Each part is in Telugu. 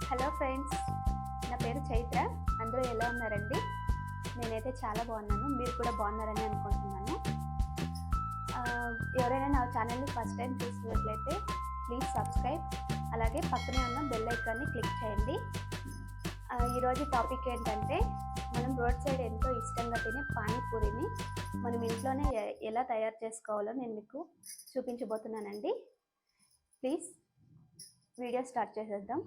హలో ఫ్రెండ్స్, నా పేరు చైత్ర. అందరూ ఎలా ఉన్నారండి? నేనైతే చాలా బాగున్నాను. మీరు కూడా బాగున్నారని అనుకుంటున్నాను. ఎవరైనా నా ఛానల్ని ఫస్ట్ టైం చూసినట్లయితే ప్లీజ్ సబ్స్క్రైబ్, అలాగే పక్కనే ఉన్న బెల్ ఐకాన్ని క్లిక్ చేయండి. ఈరోజు టాపిక్ ఏంటంటే, మనం రోడ్ సైడ్ ఎంతో ఇష్టంగా తినే పానీపూరిని మనం ఇంట్లోనే ఎలా తయారు చేసుకోవాలో నేను మీకు చూపించబోతున్నానండి. ప్లీజ్ వీడియో స్టార్ట్ చేసేద్దాం.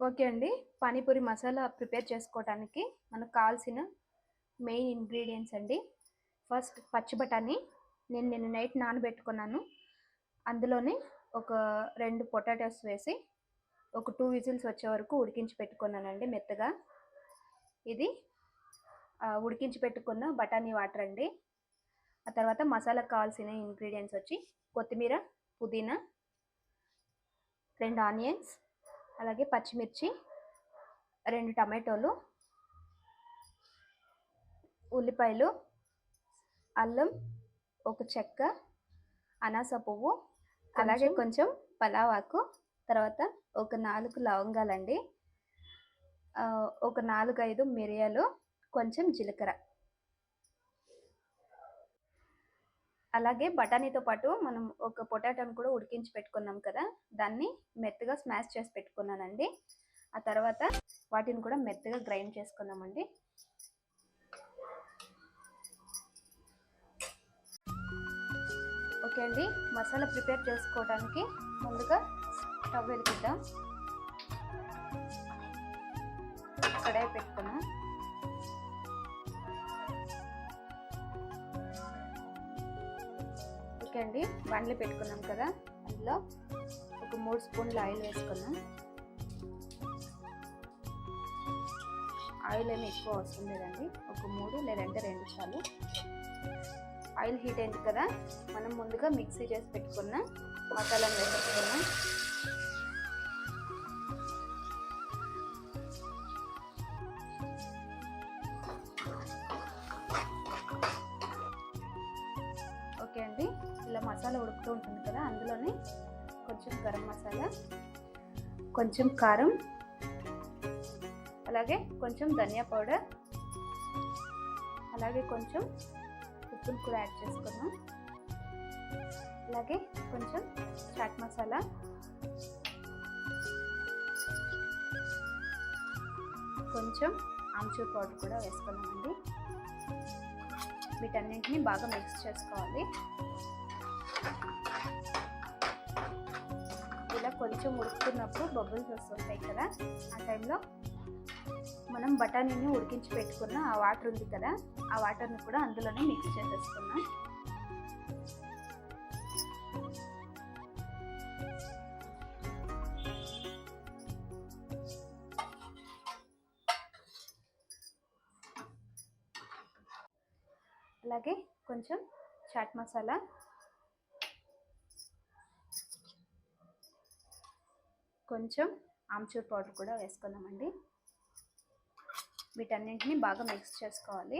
ఓకే అండి, పానీపూరి మసాలా ప్రిపేర్ చేసుకోవడానికి మనకు కావాల్సిన మెయిన్ ఇంగ్రీడియంట్స్ అండి. ఫస్ట్ పచ్చి బఠానీ నేను నైట్ నానబెట్టుకున్నాను. అందులోనే ఒక 2 పొటాటోస్ వేసి ఒక 2 విజిల్స్ వచ్చే వరకు ఉడికించి పెట్టుకున్నానండి మెత్తగా. ఇది ఉడికించి పెట్టుకున్న బఠానీ వాటర్ అండి. ఆ తర్వాత మసాలాకు కావాల్సిన ఇంగ్రీడియంట్స్ వచ్చి కొత్తిమీర, పుదీనా, 2 ఆనియన్స్, అలాగే పచ్చిమిర్చి, 2 టమాటోలు, ఉల్లిపాయలు, అల్లం, ఒక చెక్క, అనాస పువ్వు, అలాగే కొంచెం పలావాకు, తర్వాత ఒక 4 లవంగాలండి, ఒక 4-5 మిరియాలు, కొంచెం జీలకర్ర. అలాగే బఠానీతో పాటు మనం ఒక పొటాటోని కూడా ఉడికించి పెట్టుకున్నాం కదా, దాన్ని మెత్తగా స్మాష్ చేసి పెట్టుకున్నానండి. ఆ తర్వాత వాటిని కూడా మెత్తగా గ్రైండ్ చేసుకున్నామండి. ఓకే అండి, మసాలా ప్రిపేర్ చేసుకోవడానికి ముందుగా స్టవ్ వెలిగిద్దాం. కడాయి పెట్టుకున్నాం. ఓకే అండి, బండ్లు పెట్టుకున్నాం కదా, అందులో ఒక 3 స్పూన్ల ఆయిల్ వేసుకున్నాం. ఆయిల్ ఏమి ఎక్కువ అవసరం లేదండి, ఒక 3 లేదంటే 2 చాలు. ఆయిల్ హీట్ అయింది కదా, మనం ముందుగా మిక్సీ చేసి పెట్టుకున్న మసాలాను వేసుకున్నాం. ఓకే అండి, ఇలా మసాలా ఉడుకుతూ ఉంటుంది కదా, అందులోనే కొంచెం గరం మసాలా, కొంచెం కారం, అలాగే కొంచెం ధనియా పౌడర్, అలాగే కొంచెం ఉప్పును కూడా యాడ్ చేసుకున్నాం. అలాగే కొంచెం చాట్ మసాలా, కొంచెం ఆమ్చూర్ పౌడర్ కూడా వేసుకున్నామండి. వీటన్నింటినీ బాగా మిక్స్ చేసుకోవాలి. ఇలా కొంచెం ఉడుకుతున్నప్పుడు బబుల్స్ వస్తుంటాయి కదా, ఆ టైంలో మనం బఠానీని ఉడికించి పెట్టుకున్న ఆ వాటర్ ఉంది కదా, ఆ వాటర్ని కూడా అందులోనే మిక్స్ చేసేసుకున్నాం. అలాగే కొంచెం చాట్ మసాలా, కొంచెం ఆమ్చూర్ పౌడర్ కూడా వేసుకున్నామండి. వీటన్నింటినీ బాగా మిక్స్ చేసుకోవాలి.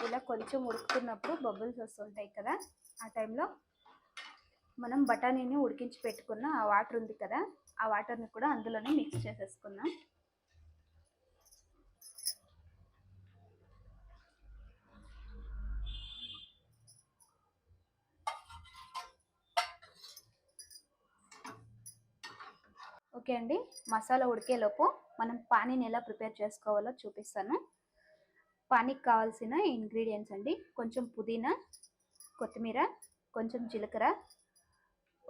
ఇలా కొంచెం ఉడుకుతున్నప్పుడు బబుల్స్ వస్తుంటాయి కదా, ఆ టైంలో మనం బఠానీని ఉడికించి పెట్టుకున్న ఆ వాటర్ ఉంది కదా, ఆ వాటర్ని కూడా అందులోనే మిక్స్ చేసేసుకున్నాం. ఓకే అండి, మసాలా ఉడికేలోపు మనం పానీని ఎలా ప్రిపేర్ చేసుకోవాలో చూపిస్తాను. పానీకి కావాల్సిన ఇంగ్రీడియంట్స్ అండి, కొంచెం పుదీనా, కొత్తిమీర, కొంచెం జీలకర్ర,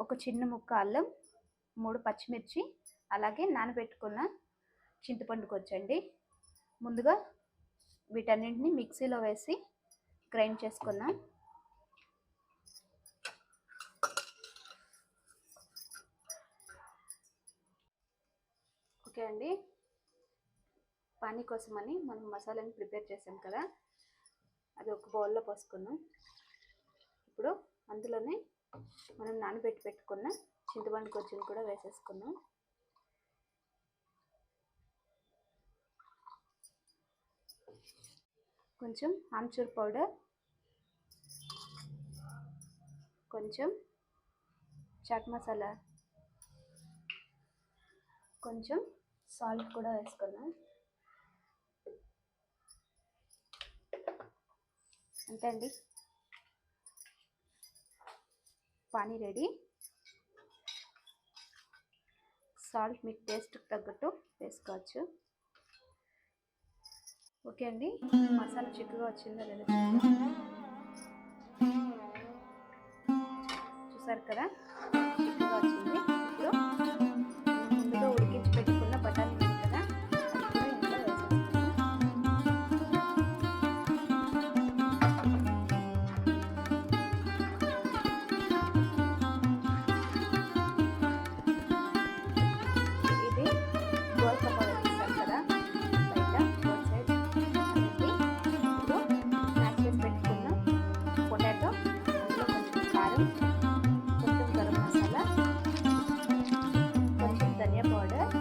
ఒక చిన్న ముక్క అల్లం, 3 పచ్చిమిర్చి, అలాగే నానబెట్టుకున్న చింతపండు కొంచండి. ముందుగా వీటన్నింటిని మిక్సీలో వేసి గ్రైండ్ చేసుకున్నాం. ఓకే అండి, పానీ కోసమని మనం మసాలాని ప్రిపేర్ చేసాం కదా, అది ఒక బౌల్లో పోసుకున్నాం. ఇప్పుడు అందులోనే మనం పెట్టుకున్న చింతపండు కొంచెం కూడా వేసేసుకున్నాం. కొంచెం ఆమ్చూర్ పౌడర్, కొంచెం చాట్ మసాలా, కొంచెం సాల్ట్ కూడా వేసుకున్నాం. అంతే అండి, పానీ రెడీ. సాల్ట్ మీకు టేస్ట్ తగ్గట్టు వేసుకోవచ్చు. ఓకే అండి, మసాలా చిక్కగా వచ్చిందో లేదో చూసారు కదా, చిక్కగా వచ్చింది. ఇప్పుడు ముందుగా ఉడికించి పెట్టుకున్న బఠానీ ఉంది కదా, అది కూడా ఇంట్లో వేసేసుకున్నాం. ఇది గోల్ కప్ప వేసేసారు కదా బయట రోడ్ సైడ్. ఇప్పుడు మ్యాష్ చేసి పెట్టుకున్న పొటాటో, అందులో కొంచెం కారం, కొంచెం గరం మసాలా, కొంచెం ధనియా పౌడర్,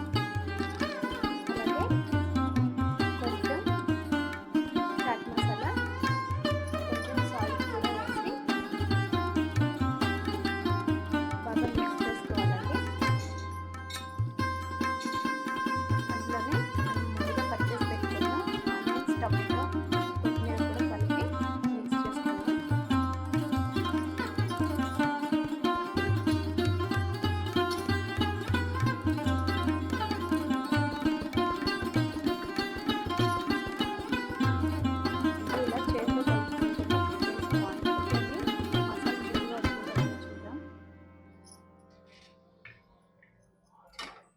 అలాగే కొంచెం చాట్ మసాలా, కొంచెం సాల్ట్ కూడా వేసి బాగా మిక్స్ చేసుకోవాలండి. అందులోనే మనం ముందుగా కట్ చేసి పెట్టుకున్న ఆనియన్స్, టమాటో, కొత్తిమీర కూడా కలిపి మిక్స్ చేసుకోవాలి. ఇలా చేతితో కలుపుకుంటే బాగుంటుంది. మసాలా చిక్కగా వచ్చిందో లేదో చూద్దాం.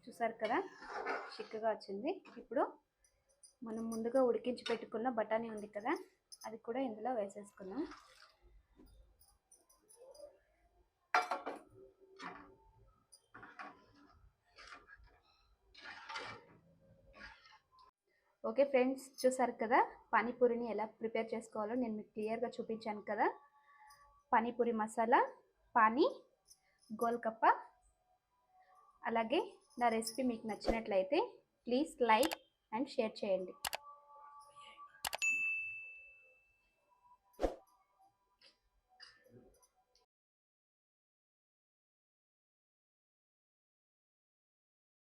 చూసారు కదా, చిక్కగా వచ్చింది. ఇప్పుడు మనం ముందుగా ఉడికించి పెట్టుకున్న బఠానీ ఉంది కదా, అది కూడా ఇందులో వేసేసుకున్నాం. ఓకే ఫ్రెండ్స్, చూసారు కదా పానీపూరిని ఎలా ప్రిపేర్ చేసుకోవాలో నేను మీకు క్లియర్గా చూపించాను కదా. పానీపూరి మసాలా, పానీ, గోల్గప్ప. అలాగే నా రెసిపీ మీకు నచ్చినట్లయితే ప్లీజ్ లైక్ అండ్ షేర్ చేయండి.